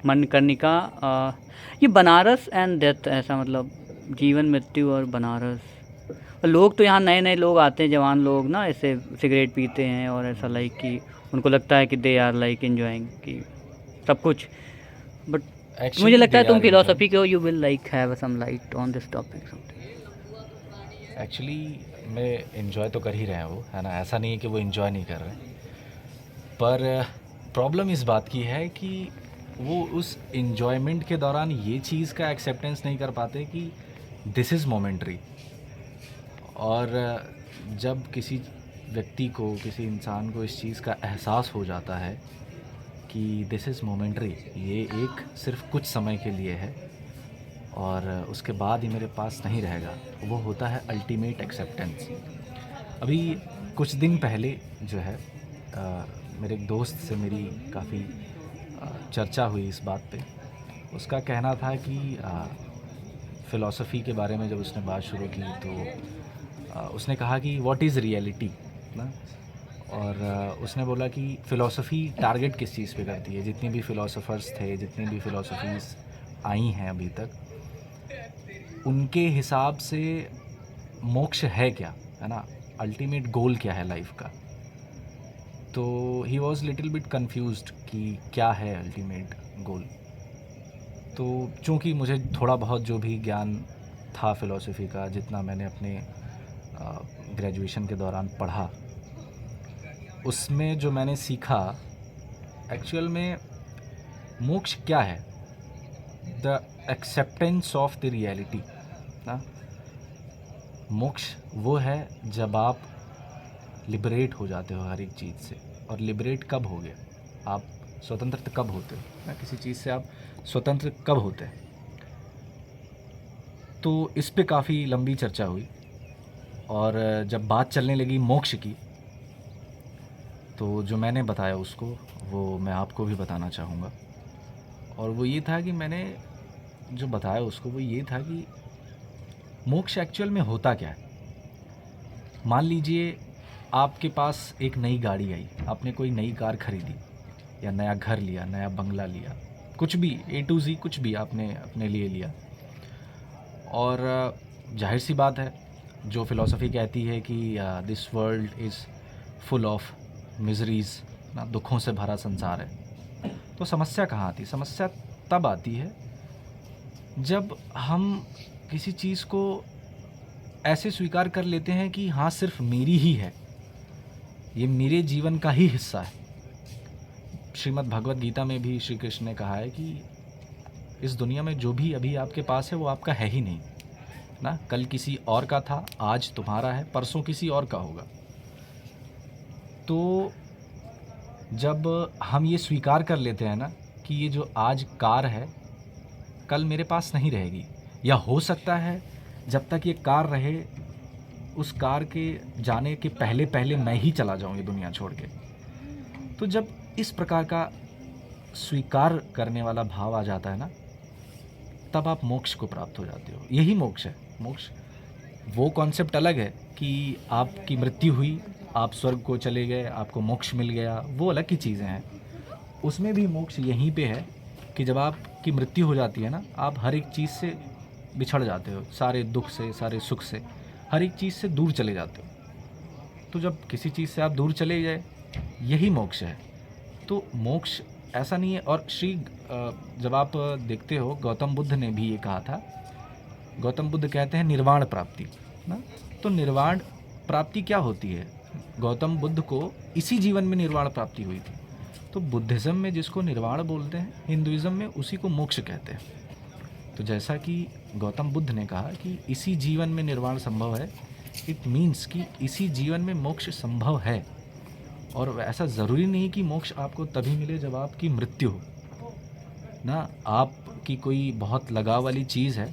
मणिकर्णिका। ये Banaras and death, ऐसा मतलब जीवन मृत्यु और बनारस। और लोग तो यहाँ नए नए लोग आते हैं, जवान लोग ना, ऐसे सिगरेट पीते हैं और ऐसा लाइक कि उनको लगता है कि दे आर लाइक एंजॉइंग कि सब कुछ। बट मुझे एक्चुअली लगता है दे तुम आर एंजॉइंग। फिलोसफी के हो, you will like have some light on this topic something. Actually मैं इन्जॉय तो कर ही रहे हैं वो, है ना, ऐसा नहीं है कि वो इन्जॉय नहीं कर रहे। पर प्रॉब्लम इस बात की है कि वो उस इन्जॉयमेंट के दौरान ये चीज़ का एक्सेप्टेंस नहीं कर पाते कि दिस इज़ मोमेंट्री। और जब किसी व्यक्ति को, किसी इंसान को इस चीज़ का एहसास हो जाता है कि दिस इज़ मोमेंट्री, ये एक सिर्फ कुछ समय के लिए है और उसके बाद ये मेरे पास नहीं रहेगा, वो होता है अल्टीमेट एक्सेप्टेंस। अभी कुछ दिन पहले जो है मेरे एक दोस्त से मेरी काफ़ी चर्चा हुई इस बात पे। उसका कहना था कि फ़िलॉसफ़ी के बारे में जब उसने बात शुरू की तो उसने कहा कि व्हाट इज़ रियलिटी ना। और उसने बोला कि फ़िलॉसफ़ी टारगेट किस चीज़ पे करती है। जितने भी फ़िलोसोफ़र्स थे, जितनी भी फ़िलॉसफ़ीज़ आई हैं अभी तक, उनके हिसाब से मोक्ष है क्या, है ना, अल्टीमेट गोल क्या है लाइफ का। तो he was little bit confused कि क्या है अल्टीमेट गोल। तो चूँकि मुझे थोड़ा बहुत जो भी ज्ञान था फ़िलॉसफ़ी का, जितना मैंने अपने ग्रेजुएशन के दौरान पढ़ा, उसमें जो मैंने सीखा एक्चुअल में मोक्ष क्या है, the acceptance of the reality ना। मोक्ष वो है जब आप लिबरेट हो जाते हो हर एक चीज़ से। और लिबरेट कब हो गए, आप स्वतंत्र कब होते हो ना, किसी चीज़ से आप स्वतंत्र कब होते हैं। तो इस पे काफ़ी लंबी चर्चा हुई और जब बात चलने लगी मोक्ष की, तो जो मैंने बताया उसको वो मैं आपको भी बताना चाहूँगा। और वो ये था कि मैंने जो बताया उसको वो ये था कि मोक्ष एक्चुअल में होता क्या है। मान लीजिए आपके पास एक नई गाड़ी आई, आपने कोई नई कार खरीदी या नया घर लिया, नया बंगला लिया, कुछ भी ए टू ज़ी कुछ भी आपने अपने लिए लिया। और जाहिर सी बात है, जो फ़िलॉसफ़ी कहती है कि this world is full of miseries ना, दुखों से भरा संसार है। तो समस्या कहाँ आती है? समस्या तब आती है जब हम किसी चीज़ को ऐसे स्वीकार कर लेते हैं कि हाँ सिर्फ मेरी ही है, ये मेरे जीवन का ही हिस्सा है। श्रीमद् भगवत गीता में भी श्री कृष्ण ने कहा है कि इस दुनिया में जो भी अभी आपके पास है वो आपका है ही नहीं ना। कल किसी और का था, आज तुम्हारा है, परसों किसी और का होगा। तो जब हम ये स्वीकार कर लेते हैं ना कि ये जो आज कार है कल मेरे पास नहीं रहेगी, या हो सकता है जब तक ये कार रहे उस कार के जाने के पहले पहले मैं ही चला जाऊँ ये दुनिया छोड़ के। तो जब इस प्रकार का स्वीकार करने वाला भाव आ जाता है ना, तब आप मोक्ष को प्राप्त हो जाते हो। यही मोक्ष है। मोक्ष वो कॉन्सेप्ट अलग है कि आपकी मृत्यु हुई, आप स्वर्ग को चले गए, आपको मोक्ष मिल गया, वो अलग की चीज़ें हैं। उसमें भी मोक्ष यहीं पे है कि जब आपकी मृत्यु हो जाती है ना, आप हर एक चीज़ से बिछड़ जाते हो, सारे दुख से, सारे सुख से, हर एक चीज़ से दूर चले जाते हो। तो जब किसी चीज़ से आप दूर चले गए, यही मोक्ष है। तो मोक्ष ऐसा नहीं है। और जब आप देखते हो गौतम बुद्ध ने भी ये कहा था। गौतम बुद्ध कहते हैं निर्वाण प्राप्ति ना। तो निर्वाण प्राप्ति क्या होती है? गौतम बुद्ध को इसी जीवन में निर्वाण प्राप्ति हुई थी। तो बुद्धिज़्म में जिसको निर्वाण बोलते हैं, हिंदुइज़्म में उसी को मोक्ष कहते हैं। तो जैसा कि गौतम बुद्ध ने कहा कि इसी जीवन में निर्वाण संभव है, इट मीन्स कि इसी जीवन में मोक्ष संभव है। और ऐसा ज़रूरी नहीं कि मोक्ष आपको तभी मिले जब आपकी मृत्यु हो ना। आपकी कोई बहुत लगाव वाली चीज़ है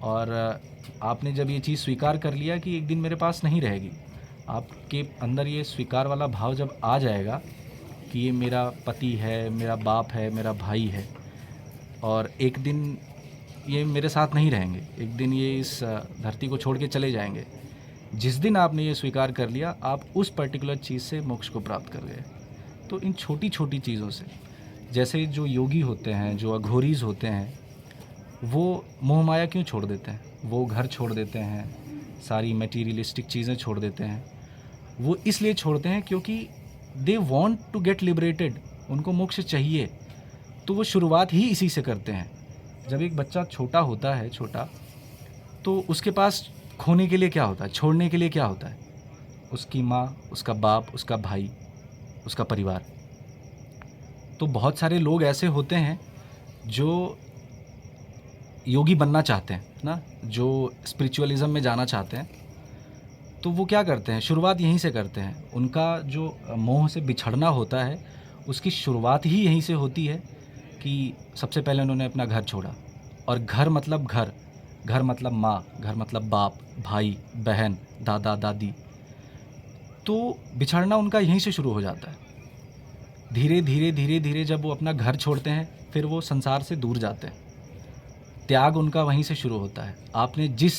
और आपने जब ये चीज़ स्वीकार कर लिया कि एक दिन मेरे पास नहीं रहेगी, आपके अंदर ये स्वीकार वाला भाव जब आ जाएगा कि ये मेरा पति है, मेरा बाप है, मेरा भाई है, और एक दिन ये मेरे साथ नहीं रहेंगे, एक दिन ये इस धरती को छोड़ के चले जाएंगे। जिस दिन आपने ये स्वीकार कर लिया, आप उस पर्टिकुलर चीज़ से मोक्ष को प्राप्त कर गए। तो इन छोटी छोटी चीज़ों से, जैसे जो योगी होते हैं, जो अघोरीज होते हैं, वो मोह माया क्यों छोड़ देते हैं? वो घर छोड़ देते हैं, सारी मटेरियलिस्टिक चीज़ें छोड़ देते हैं। वो इसलिए छोड़ते हैं क्योंकि they want to get liberated, उनको मोक्ष चाहिए। तो वो शुरुआत ही इसी से करते हैं। जब एक बच्चा छोटा होता है, तो उसके पास खोने के लिए क्या होता है, छोड़ने के लिए क्या होता है? उसकी माँ, उसका बाप, उसका भाई, उसका परिवार। तो बहुत सारे लोग ऐसे होते हैं जो योगी बनना चाहते हैं ना, जो स्पिरिचुअलिज्म में जाना चाहते हैं, तो वो क्या करते हैं, शुरुआत यहीं से करते हैं। उनका जो मोह से बिछड़ना होता है, उसकी शुरुआत ही यहीं से होती है कि सबसे पहले उन्होंने अपना घर छोड़ा। और घर मतलब घर, घर मतलब माँ, घर मतलब बाप, भाई, बहन, दादा, दादी। तो बिछड़ना उनका यहीं से शुरू हो जाता है। धीरे धीरे धीरे धीरे जब वो अपना घर छोड़ते हैं, फिर वो संसार से दूर जाते हैं। त्याग उनका वहीं से शुरू होता है। आपने जिस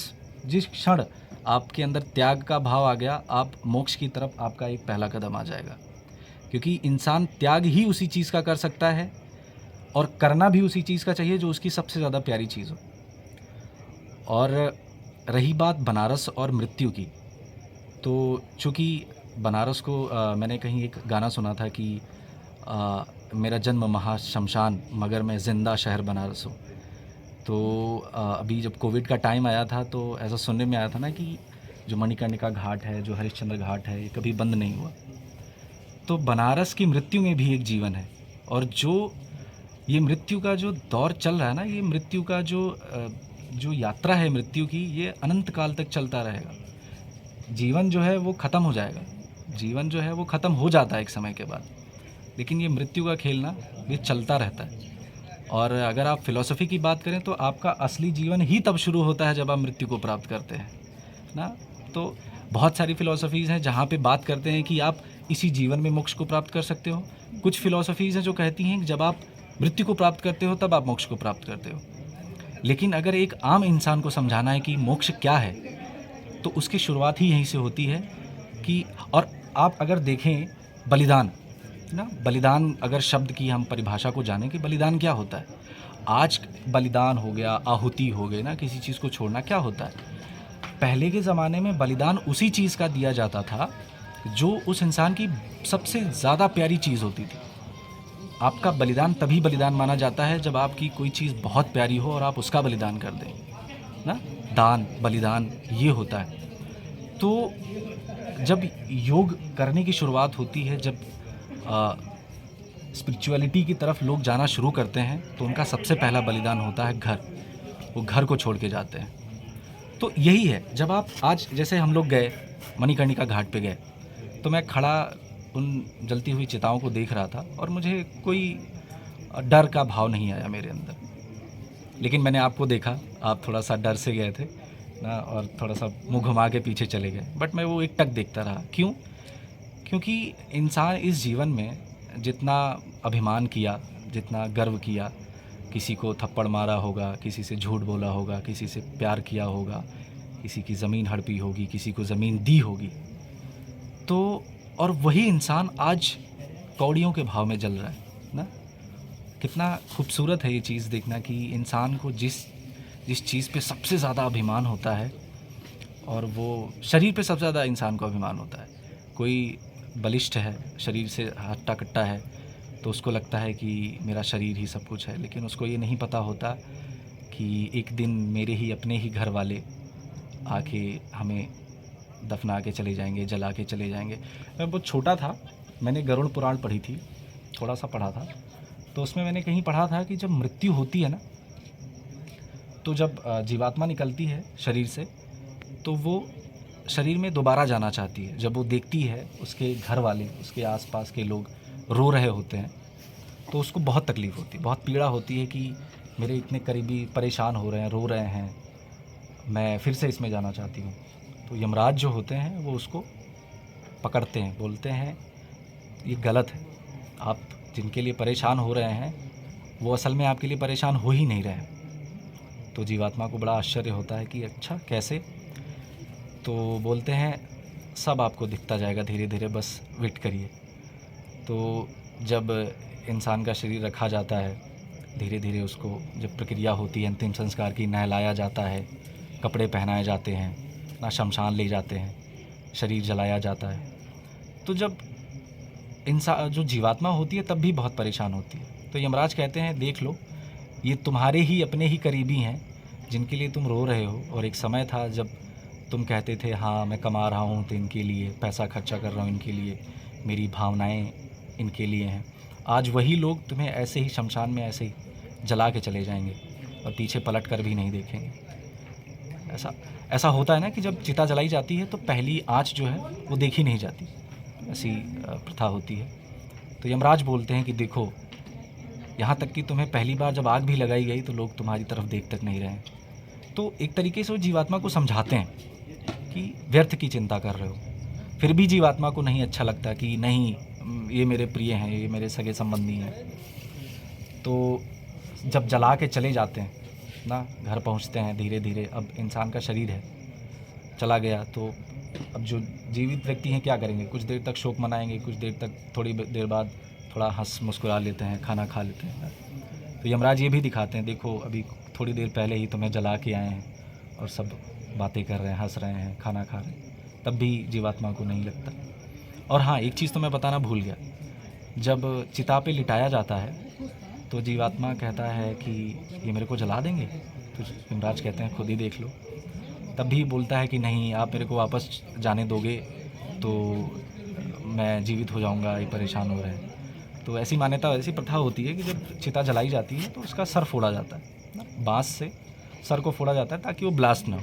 जिस क्षण आपके अंदर त्याग का भाव आ गया, आप मोक्ष की तरफ आपका एक पहला कदम आ जाएगा। क्योंकि इंसान त्याग ही उसी चीज़ का कर सकता है और करना भी उसी चीज़ का चाहिए जो उसकी सबसे ज़्यादा प्यारी चीज़ हो। और रही बात बनारस और मृत्यु की, तो चूँकि बनारस को मैंने कहीं एक गाना सुना था कि मेरा जन्म महाशमशान मगर मैं ज़िंदा शहर बनारस हूँ। तो अभी जब कोविड का टाइम आया था तो ऐसा सुनने में आया था ना कि जो मणिकर्णिका घाट है, जो हरिश्चंद्र घाट है, ये कभी बंद नहीं हुआ। तो बनारस की मृत्यु में भी एक जीवन है। और जो ये मृत्यु का जो दौर चल रहा है ना, ये मृत्यु का जो यात्रा है मृत्यु की, ये अनंत काल तक चलता रहेगा। जीवन जो है वो ख़त्म हो जाएगा, जीवन जो है वो ख़त्म हो जाता है एक समय के बाद, लेकिन ये मृत्यु का खेल ना, ये चलता रहता है। और अगर आप फ़िलॉसफ़ी की बात करें तो आपका असली जीवन ही तब शुरू होता है जब आप मृत्यु को प्राप्त करते हैं ना। तो बहुत सारी फ़िलॉसफ़ीज़ हैं जहाँ पे बात करते हैं कि आप इसी जीवन में मोक्ष को प्राप्त कर सकते हो। कुछ फ़िलॉसफ़ीज़ हैं जो कहती हैं कि जब आप मृत्यु को प्राप्त करते हो तब आप मोक्ष को प्राप्त करते हो। लेकिन अगर एक आम इंसान को समझाना है कि मोक्ष क्या है, तो उसकी शुरुआत ही यहीं से होती है कि, और आप अगर देखें बलिदान ना, बलिदान अगर शब्द की हम परिभाषा को जानें कि बलिदान क्या होता है। आज बलिदान हो गया, आहुति हो गई ना, किसी चीज़ को छोड़ना क्या होता है। पहले के ज़माने में बलिदान उसी चीज़ का दिया जाता था जो उस इंसान की सबसे ज़्यादा प्यारी चीज़ होती थी। आपका बलिदान तभी बलिदान माना जाता है जब आपकी कोई चीज़ बहुत प्यारी हो और आप उसका बलिदान कर दें ना। दान, बलिदान ये होता है। तो जब योग करने की शुरुआत होती है, जब स्पिरिचुअलिटी की तरफ लोग जाना शुरू करते हैं, तो उनका सबसे पहला बलिदान होता है घर। वो घर को छोड़ के जाते हैं। तो यही है, जब आप आज जैसे हम लोग गए मणिकर्णिका घाट पे गए, तो मैं खड़ा उन जलती हुई चिताओं को देख रहा था और मुझे कोई डर का भाव नहीं आया मेरे अंदर। लेकिन मैंने आपको देखा, आप थोड़ा सा डर से गए थे ना और थोड़ा सा मुंह घुमा के पीछे चले गए, बट मैं वो एकटक देखता रहा। क्यों? क्योंकि इंसान इस जीवन में जितना अभिमान किया, जितना गर्व किया, किसी को थप्पड़ मारा होगा, किसी से झूठ बोला होगा, किसी से प्यार किया होगा, किसी की ज़मीन हड़पी होगी, किसी को ज़मीन दी होगी, तो और वही इंसान आज कौड़ियों के भाव में जल रहा है ना। कितना खूबसूरत है ये चीज़ देखना कि इंसान को जिस चीज़ पे सबसे ज़्यादा अभिमान होता है, और वो शरीर पे सबसे ज़्यादा इंसान को अभिमान होता है। कोई बलिष्ठ है, शरीर से हट्टा कट्टा है, तो उसको लगता है कि मेरा शरीर ही सब कुछ है, लेकिन उसको ये नहीं पता होता कि एक दिन मेरे ही अपने ही घर वाले आके हमें दफना के चले जाएंगे, जला के चले जाएंगे। मैं बहुत छोटा था, मैंने गरुड़ पुराण पढ़ी थी, थोड़ा सा पढ़ा था, तो उसमें मैंने कहीं पढ़ा था कि जब मृत्यु होती है ना, तो जब जीवात्मा निकलती है शरीर से, तो वो शरीर में दोबारा जाना चाहती है। जब वो देखती है उसके घर वाले, उसके आसपास के लोग रो रहे होते हैं, तो उसको बहुत तकलीफ़ होती है, बहुत पीड़ा होती है कि मेरे इतने करीबी परेशान हो रहे हैं, रो रहे हैं, मैं फिर से इसमें जाना चाहती हूँ। तो यमराज जो होते हैं वो उसको पकड़ते हैं, बोलते हैं ये गलत है, आप जिनके लिए परेशान हो रहे हैं वो असल में आपके लिए परेशान हो ही नहीं रहे हैं। तो जीवात्मा को बड़ा आश्चर्य होता है कि अच्छा कैसे? तो बोलते हैं सब आपको दिखता जाएगा धीरे धीरे, बस वेट करिए। तो जब इंसान का शरीर रखा जाता है, धीरे धीरे उसको जब प्रक्रिया होती है अंतिम संस्कार की, नहलाया जाता है, कपड़े पहनाए जाते हैं ना, शमशान ले जाते हैं, शरीर जलाया जाता है। तो जब इंसान जो जीवात्मा होती है तब भी बहुत परेशान होती है। तो यमराज कहते हैं देख लो, ये तुम्हारे ही अपने ही करीबी हैं जिनके लिए तुम रो रहे हो। और एक समय था जब तुम कहते थे हाँ मैं कमा रहा हूँ तो इनके लिए पैसा खर्चा कर रहा हूँ, इनके लिए, मेरी भावनाएं इनके लिए हैं। आज वही लोग तुम्हें ऐसे ही शमशान में ऐसे ही जला के चले जाएंगे और पीछे पलट कर भी नहीं देखेंगे। ऐसा होता है ना कि जब चिता जलाई जाती है तो पहली आँच जो है वो देखी नहीं जाती, ऐसी प्रथा होती है। तो यमराज बोलते हैं कि देखो, यहाँ तक कि तुम्हें पहली बार जब आग भी लगाई गई तो लोग तुम्हारी तरफ देख तक नहीं रहे। तो एक तरीके से वो जीवात्मा को समझाते हैं कि व्यर्थ की चिंता कर रहे हो। फिर भी जीवात्मा को नहीं अच्छा लगता कि नहीं, ये मेरे प्रिय हैं, ये मेरे सगे संबंधी हैं। तो जब जला के चले जाते हैं ना, घर पहुंचते हैं धीरे धीरे, अब इंसान का शरीर है चला गया, तो अब जो जीवित व्यक्ति हैं क्या करेंगे? कुछ देर तक शोक मनाएंगे, कुछ देर तक, थोड़ी देर बाद थोड़ा हंस मुस्कुरा लेते हैं, खाना खा लेते हैं। तो यमराज ये भी दिखाते हैं, देखो अभी थोड़ी देर पहले ही तुम्हें जला के आए हैं और सब बातें कर रहे हैं, हंस रहे हैं, खाना खा रहे हैं, तब भी जीवात्मा को नहीं लगता। और हाँ, एक चीज़ तो मैं बताना भूल गया, जब चिता पे लिटाया जाता है तो जीवात्मा कहता है कि ये मेरे को जला देंगे, तो यमराज कहते हैं खुद ही देख लो। तब भी बोलता है कि नहीं, आप मेरे को वापस जाने दोगे तो मैं जीवित हो जाऊंगा, ये परेशान हो रहे हैं। तो ऐसी मान्यता, ऐसी प्रथा होती है कि जब चिता जलाई जाती है तो उसका सर फोड़ा जाता है, बाँस से सर को फोड़ा जाता है ताकि वो ब्लास्ट ना हो।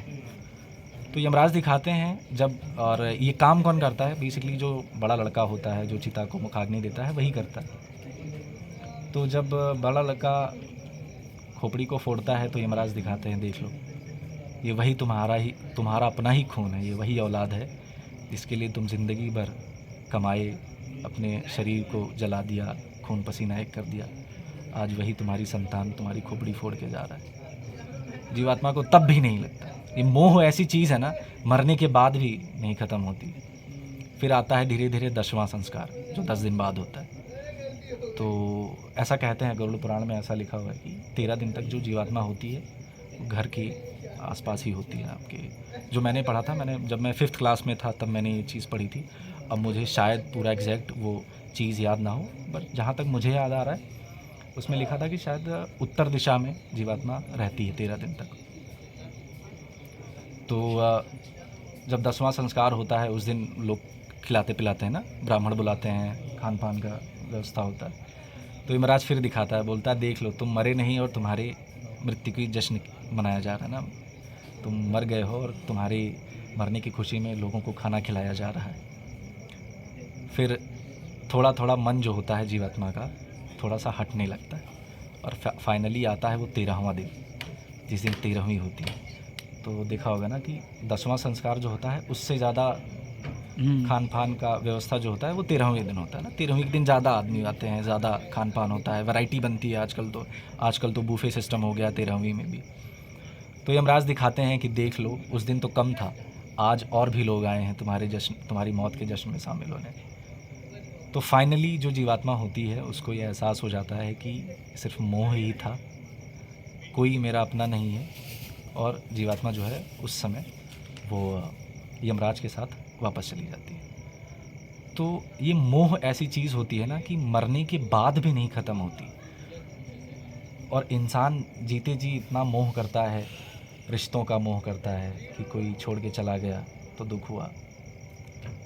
तो यमराज दिखाते हैं जब, और ये काम कौन करता है? बेसिकली जो बड़ा लड़का होता है जो चिता को मुखाग्नि देता है वही करता है। तो जब बड़ा लड़का खोपड़ी को फोड़ता है तो यमराज दिखाते हैं देख लो, ये वही तुम्हारा अपना ही खून है, ये वही औलाद है जिसके लिए तुम ज़िंदगी भर कमाए, अपने शरीर को जला दिया, खून पसीना एक कर दिया, आज वही तुम्हारी संतान तुम्हारी खोपड़ी फोड़ के जा रहा है। जीवात्मा को तब भी नहीं लगता। ये मोह ऐसी चीज़ है ना, मरने के बाद भी नहीं ख़त्म होती। फिर आता है धीरे धीरे 10वां संस्कार, जो 10 दिन बाद होता है। तो ऐसा कहते हैं, गरुड़ पुराण में ऐसा लिखा हुआ है कि 13 दिन तक जो जीवात्मा होती है वो घर के आसपास ही होती है आपके। जो मैंने पढ़ा था, जब मैं 5th क्लास में था तब मैंने ये चीज़ पढ़ी थी। अब मुझे शायद पूरा एग्जैक्ट वो चीज़ याद ना हो, बट जहाँ तक मुझे याद आ रहा है उसमें लिखा था कि शायद उत्तर दिशा में जीवात्मा रहती है 13 दिन तक। तो जब 10वां संस्कार होता है उस दिन लोग खिलाते पिलाते हैं ना, ब्राह्मण बुलाते हैं, खान पान का व्यवस्था होता है। तो यमराज फिर दिखाता है, बोलता है देख लो, तुम मरे नहीं और तुम्हारे मृत्यु की जश्न मनाया जा रहा है ना, तुम मर गए हो और तुम्हारे मरने की खुशी में लोगों को खाना खिलाया जा रहा है। फिर थोड़ा थोड़ा मन जो होता है जीवात्मा का थोड़ा सा हटने लगता है और फाइनली आता है वो 13वां दिन, जिस दिन 13वीं होती है। तो देखा होगा ना कि 10वां संस्कार जो होता है उससे ज़्यादा खान पान का व्यवस्था जो होता है वो 13वें दिन होता है ना। 13वीं के दिन ज़्यादा आदमी आते हैं, ज़्यादा खान पान होता है, वैरायटी बनती है। आजकल तो बूफे सिस्टम हो गया 13वीं में भी। तो यमराज दिखाते हैं कि देख लो, उस दिन तो कम था, आज और भी लोग आए हैं तुम्हारी मौत के जश्न में शामिल होने। तो फाइनली जो जीवात्मा होती है उसको ये एहसास हो जाता है कि सिर्फ मोह ही था, कोई मेरा अपना नहीं है। और जीवात्मा जो है उस समय वो यमराज के साथ वापस चली जाती है। तो ये मोह ऐसी चीज़ होती है ना कि मरने के बाद भी नहीं ख़त्म होती। और इंसान जीते जी इतना मोह करता है, रिश्तों का मोह करता है कि कोई छोड़ के चला गया तो दुख हुआ,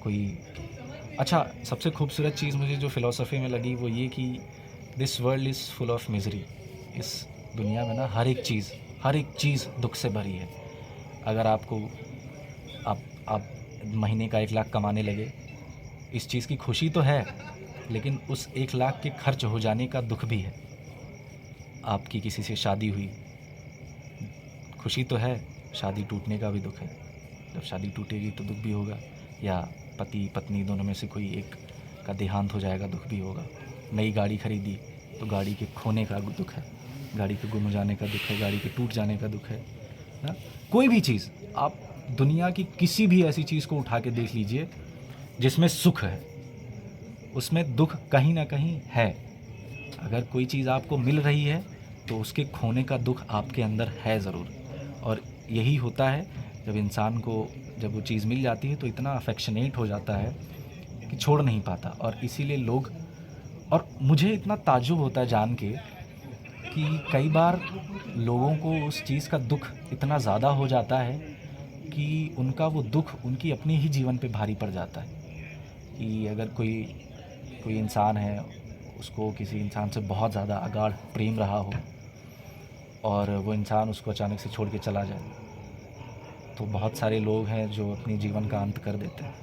कोई। अच्छा, सबसे खूबसूरत चीज़ मुझे जो फ़िलॉसफ़ी में लगी वो ये कि this world is full of misery. इस दुनिया में ना हर एक चीज़ दुख से भरी है। अगर आपको आप महीने का 1 लाख कमाने लगे, इस चीज़ की खुशी तो है, लेकिन उस 1 लाख के खर्च हो जाने का दुख भी है। आपकी किसी से शादी हुई, खुशी तो है, शादी टूटने का भी दुख है। जब शादी टूटेगी तो दुख भी होगा, या पति पत्नी दोनों में से कोई एक का देहांत हो जाएगा, दुख भी होगा। नई गाड़ी खरीदी तो गाड़ी के खोने का दुख है, गाड़ी के गुम हो जाने का दुख है, गाड़ी के टूट जाने का दुख है ना। कोई भी चीज़, आप दुनिया की किसी भी ऐसी चीज़ को उठा के देख लीजिए जिसमें सुख है, उसमें दुख कहीं ना कहीं है। अगर कोई चीज़ आपको मिल रही है तो उसके खोने का दुख आपके अंदर है ज़रूर। और यही होता है जब इंसान को जब वो चीज़ मिल जाती है तो इतना अफेक्शनेट हो जाता है कि छोड़ नहीं पाता। और इसीलिए लोग, और मुझे इतना ताज्जुब होता है जान के कि कई बार लोगों को उस चीज़ का दुख इतना ज़्यादा हो जाता है कि उनका वो दुख उनकी अपने ही जीवन पे भारी पड़ जाता है। कि अगर कोई कोई इंसान है, उसको किसी इंसान से बहुत ज़्यादा अगाढ़ प्रेम रहा हो और वो इंसान उसको अचानक से छोड़ के चला जाए, तो बहुत सारे लोग हैं जो अपने जीवन का अंत कर देते हैं,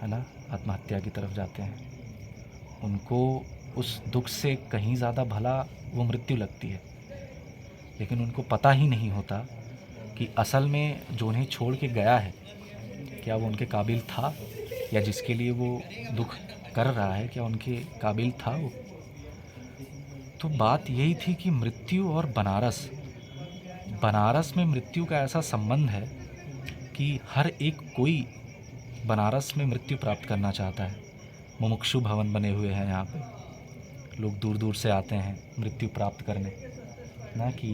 है ना, आत्महत्या की तरफ जाते हैं। उनको उस दुख से कहीं ज़्यादा भला वो मृत्यु लगती है, लेकिन उनको पता ही नहीं होता कि असल में जो उन्हें छोड़ के गया है, क्या वो उनके काबिल था, या जिसके लिए वो दुख कर रहा है क्या उनके काबिल था वो। तो बात यही थी कि मृत्यु और बनारस में मृत्यु का ऐसा संबंध है कि हर एक कोई बनारस में मृत्यु प्राप्त करना चाहता है। मुमुक्षु भवन बने हुए हैं यहाँ पे, लोग दूर दूर से आते हैं मृत्यु प्राप्त करने, ना कि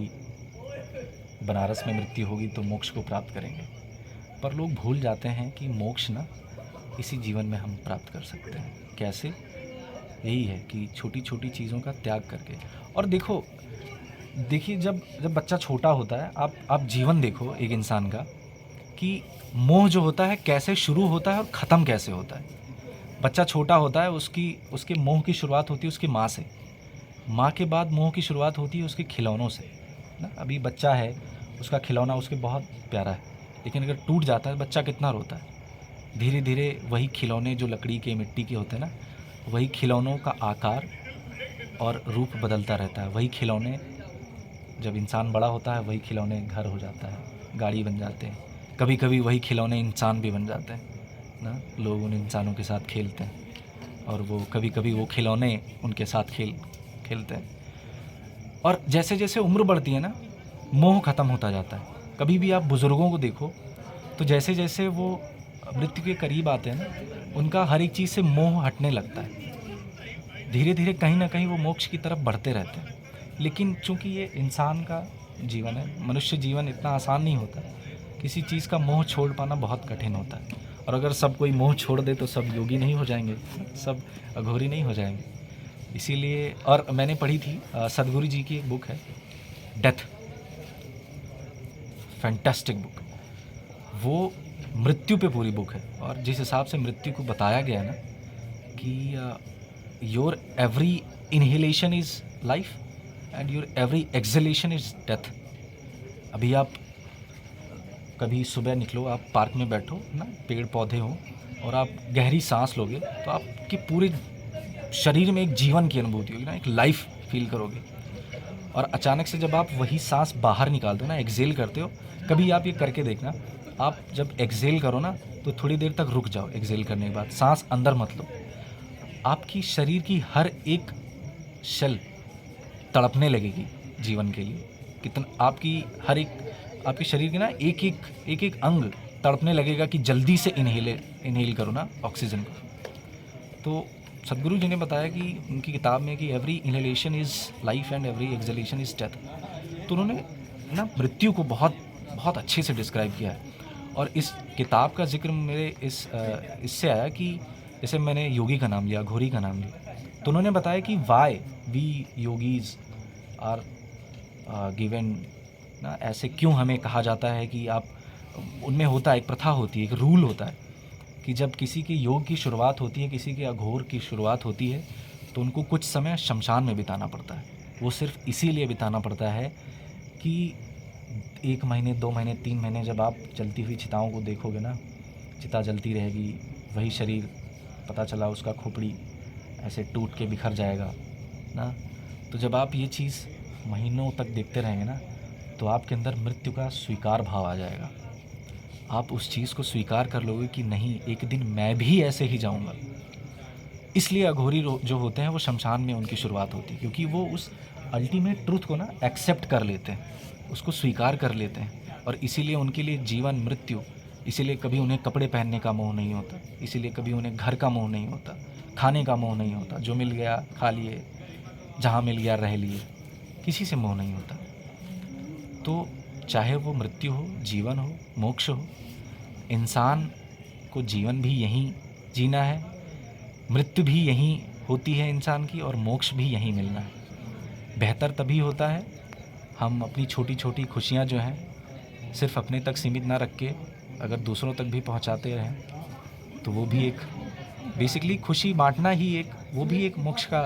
बनारस में मृत्यु होगी तो मोक्ष को प्राप्त करेंगे। पर लोग भूल जाते हैं कि मोक्ष ना इसी जीवन में हम प्राप्त कर सकते हैं। कैसे? यही है कि छोटी छोटी चीज़ों का त्याग करके। और देखिए जब बच्चा छोटा होता है, आप जीवन देखो एक इंसान का कि मोह जो होता है कैसे शुरू होता है और ख़त्म कैसे होता है। बच्चा छोटा होता है, उसके मोह की शुरुआत होती है उसकी माँ से, माँ के बाद मोह की शुरुआत होती है उसके खिलौनों से ना। अभी बच्चा है, उसका खिलौना उसके बहुत प्यारा है, लेकिन अगर टूट जाता है बच्चा कितना रोता है। धीरे धीरे वही खिलौने जो लकड़ी के मिट्टी के होते हैं ना, वही खिलौनों का आकार और रूप बदलता रहता है। वही खिलौने, जब इंसान बड़ा होता है वही खिलौने घर हो जाता है, गाड़ी बन जाते हैं, कभी कभी वही खिलौने इंसान भी बन जाते हैं ना। लोग उन इंसानों के साथ खेलते हैं और वो कभी कभी वो खिलौने उनके साथ खेलते हैं। और जैसे जैसे उम्र बढ़ती है ना, मोह ख़त्म होता जाता है। कभी भी आप बुज़ुर्गों को देखो तो जैसे जैसे वो मृत्यु के करीब आते हैं ना, उनका हर एक चीज़ से मोह हटने लगता है। धीरे धीरे कहीं ना कहीं वो मोक्ष की तरफ बढ़ते रहते हैं। लेकिन चूंकि ये इंसान का जीवन है, मनुष्य जीवन इतना आसान नहीं होता, किसी चीज़ का मोह छोड़ पाना बहुत कठिन होता है। और अगर सब कोई मोह छोड़ दे तो सब योगी नहीं हो जाएंगे, सब अघोरी नहीं हो जाएंगे। इसीलिए, और मैंने पढ़ी थी सदगुरु जी की एक बुक है डेथ, फैंटास्टिक बुक। वो मृत्यु पे पूरी बुक है, और जिस हिसाब से मृत्यु को बताया गया है ना कि your every inhalation is life and your every exhalation is death. अभी आप कभी सुबह निकलो, आप पार्क में बैठो ना, पेड़ पौधे हों, और आप गहरी सांस लोगे तो आपके पूरे शरीर में एक जीवन की अनुभूति होगी ना, एक लाइफ फील करोगे। और अचानक से जब आप वही सांस बाहर निकालते हो ना, एक्सेल करते हो, कभी आप ये करके देखना, आप जब एक्सेल करो ना तो थोड़ी देर तक रुक जाओ। एक्सेल करने के बाद सांस अंदर मत लो, आपकी शरीर की हर एक सेल तड़पने लगेगी जीवन के लिए। कितना आपके शरीर के ना एक एक अंग तड़पने लगेगा कि जल्दी से इनहेल करो ना ऑक्सीजन को। तो सदगुरु जी ने बताया कि उनकी किताब में कि every inhalation is life and every exhalation is death. तो उन्होंने ना मृत्यु को बहुत बहुत अच्छे से डिस्क्राइब किया है। और इस किताब का जिक्र मेरे इससे आया कि जैसे मैंने योगी का नाम लिया, घोरी का नाम लिया, तो उन्होंने बताया कि why we yogis are given ना, ऐसे क्यों हमें कहा जाता है कि आप, उनमें होता है एक प्रथा होती है, एक रूल होता है कि जब किसी के योग की शुरुआत होती है, किसी के अघोर की शुरुआत होती है, तो उनको कुछ समय शमशान में बिताना पड़ता है। वो सिर्फ इसीलिए बिताना पड़ता है कि 1 महीने 2 महीने 3 महीने जब आप जलती हुई चिताओं को देखोगे ना, चिता जलती रहेगी, वही शरीर पता चला उसका खोपड़ी ऐसे टूट के बिखर जाएगा ना। तो जब आप ये चीज़ महीनों तक देखते रहेंगे ना, तो आपके अंदर मृत्यु का स्वीकार भाव आ जाएगा। आप उस चीज़ को स्वीकार कर लोगे कि नहीं, एक दिन मैं भी ऐसे ही जाऊंगा। इसलिए अघोरी जो होते हैं वो शमशान में उनकी शुरुआत होती है, क्योंकि वो उस अल्टीमेट ट्रूथ को ना एक्सेप्ट कर लेते हैं, उसको स्वीकार कर लेते हैं। और इसीलिए उनके लिए जीवन मृत्यु, इसीलिए कभी उन्हें कपड़े पहनने का मोह नहीं होता, इसीलिए कभी उन्हें घर का मोह नहीं होता, खाने का मोह नहीं होता, जो मिल गया खा लिए, जहाँ मिल गया रह लिए, किसी से मोह नहीं होता। तो चाहे वो मृत्यु हो, जीवन हो, मोक्ष हो, इंसान को जीवन भी यहीं जीना है, मृत्यु भी यहीं होती है इंसान की, और मोक्ष भी यहीं मिलना है। बेहतर तभी होता है हम अपनी छोटी छोटी खुशियाँ जो हैं सिर्फ अपने तक सीमित ना रख के अगर दूसरों तक भी पहुंचाते रहें, तो वो भी एक बेसिकली खुशी बांटना ही एक, वो भी एक मोक्ष का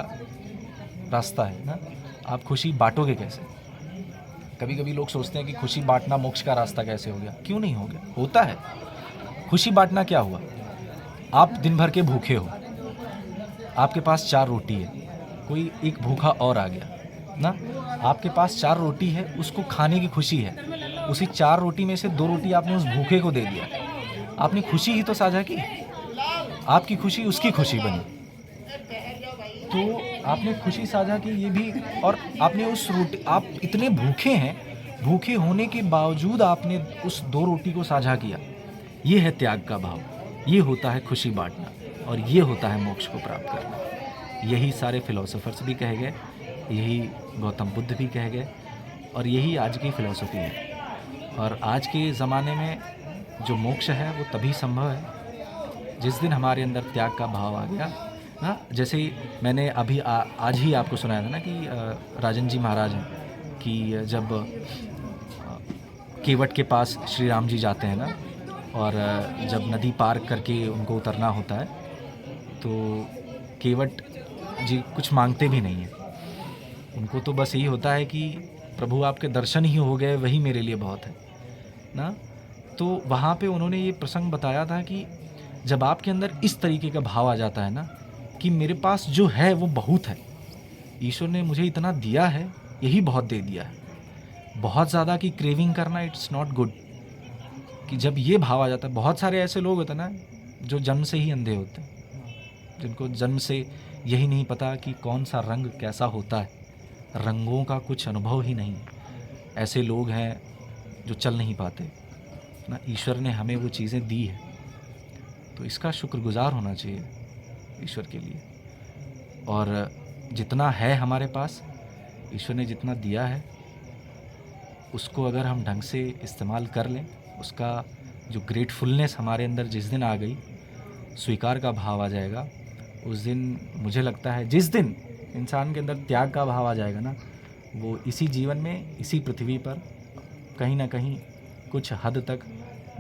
रास्ता है ना। आप खुशी बांटोगे कैसे? कभी कभी लोग सोचते हैं कि खुशी बांटना मोक्ष का रास्ता कैसे हो गया। क्यों नहीं हो गया? होता है। खुशी बांटना क्या हुआ? आप दिन भर के भूखे हो, आपके पास 4 रोटी है, कोई एक भूखा और आ गया ना, आपके पास 4 रोटी है, उसको खाने की खुशी है, उसी 4 रोटी में से 2 रोटी आपने उस भूखे को दे दिया, आपने खुशी ही तो साझा की, आपकी खुशी उसकी खुशी बनी। तो आपने खुशी साझा की ये भी, और आपने उस रोटी, आप इतने भूखे हैं, भूखे होने के बावजूद आपने उस 2 रोटी को साझा किया। ये है त्याग का भाव, ये होता है खुशी बांटना, और ये होता है मोक्ष को प्राप्त करना। यही सारे फिलोसोफर्स भी कह गए, यही गौतम बुद्ध भी कह गए, और यही आज की फ़िलॉसफी है। और आज के ज़माने में जो मोक्ष है वो तभी संभव है जिस दिन हमारे अंदर त्याग का भाव आ गया ना। जैसे मैंने अभी आज ही आपको सुनाया था ना कि राजन जी महाराज हैं कि जब केवट के पास श्री राम जी जाते हैं ना, और जब नदी पार करके उनको उतरना होता है, तो केवट जी कुछ मांगते भी नहीं हैं, उनको तो बस यही होता है कि प्रभु आपके दर्शन ही हो गए, वही मेरे लिए बहुत है ना। तो वहाँ पे उन्होंने ये प्रसंग बताया था कि जब आपके अंदर इस तरीके का भाव आ जाता है ना कि मेरे पास जो है वो बहुत है, ईश्वर ने मुझे इतना दिया है, यही बहुत दे दिया है, बहुत ज़्यादा की क्रेविंग करना इट्स नॉट गुड। कि जब ये भाव आ जाता है, बहुत सारे ऐसे लोग होते हैं ना जो जन्म से ही अंधे होते हैं, जिनको जन्म से यही नहीं पता कि कौन सा रंग कैसा होता है, रंगों का कुछ अनुभव ही नहीं। ऐसे लोग हैं जो चल नहीं पाते ना। ईश्वर ने हमें वो चीज़ें दी है, तो इसका शुक्रगुजार होना चाहिए ईश्वर के लिए। और जितना है हमारे पास, ईश्वर ने जितना दिया है, उसको अगर हम ढंग से इस्तेमाल कर लें, उसका जो ग्रेटफुलनेस हमारे अंदर जिस दिन आ गई, स्वीकार का भाव आ जाएगा, उस दिन मुझे लगता है जिस दिन इंसान के अंदर त्याग का भाव आ जाएगा ना, वो इसी जीवन में, इसी पृथ्वी पर कहीं ना कहीं कुछ हद तक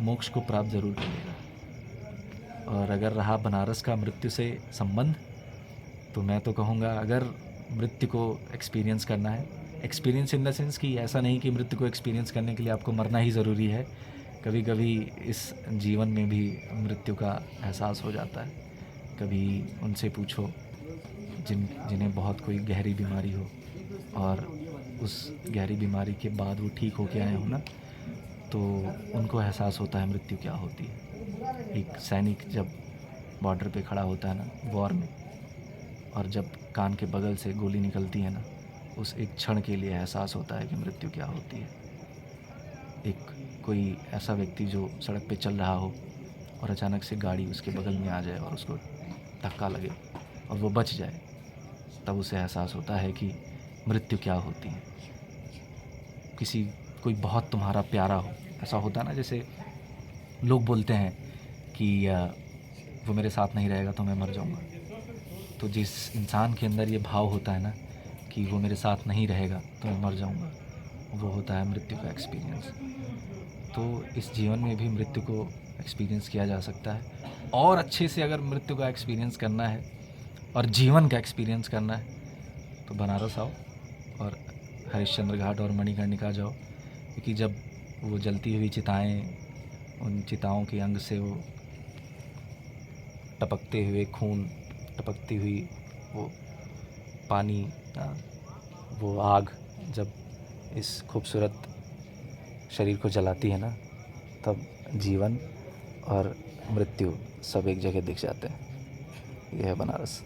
मोक्ष को प्राप्त ज़रूर करेगा। और अगर रहा बनारस का मृत्यु से संबंध, तो मैं तो कहूँगा अगर मृत्यु को एक्सपीरियंस करना है, एक्सपीरियंस इन द सेंस कि ऐसा नहीं कि मृत्यु को एक्सपीरियंस करने के लिए आपको मरना ही ज़रूरी है, कभी कभी इस जीवन में भी मृत्यु का एहसास हो जाता है। कभी उनसे पूछो जिन्हें बहुत कोई गहरी बीमारी हो, और उस गहरी बीमारी के बाद वो ठीक हो के आए हो ना, तो उनको एहसास होता है मृत्यु क्या होती है। एक सैनिक जब बॉर्डर पे खड़ा होता है ना वॉर में, और जब कान के बगल से गोली निकलती है ना, उस एक क्षण के लिए एहसास होता है कि मृत्यु क्या होती है। एक कोई ऐसा व्यक्ति जो सड़क पे चल रहा हो और अचानक से गाड़ी उसके बगल में आ जाए और उसको धक्का लगे और वो बच जाए, तब उसे एहसास होता है कि मृत्यु क्या होती है। कोई बहुत तुम्हारा प्यारा हो, ऐसा होता है ना, जैसे लोग बोलते हैं कि वो मेरे साथ नहीं रहेगा तो मैं मर जाऊंगा। तो जिस इंसान के अंदर ये भाव होता है ना कि वो मेरे साथ नहीं रहेगा तो मैं मर जाऊंगा, वो होता है मृत्यु का एक्सपीरियंस। तो इस जीवन में भी मृत्यु को एक्सपीरियंस किया जा सकता है, और अच्छे से अगर मृत्यु का एक्सपीरियंस करना है और जीवन का एक्सपीरियंस करना है तो बनारस आओ और हरिश्चंद्र घाट और मणिकर्णिका जाओ, क्योंकि जब वो जलती हुई चिताएं, उन चिताओं के अंग से वो टपकते हुए खून, टपकती हुई वो पानी, वो आग जब इस खूबसूरत शरीर को जलाती है ना, तब जीवन और मृत्यु सब एक जगह दिख जाते हैं। यह है बनारस।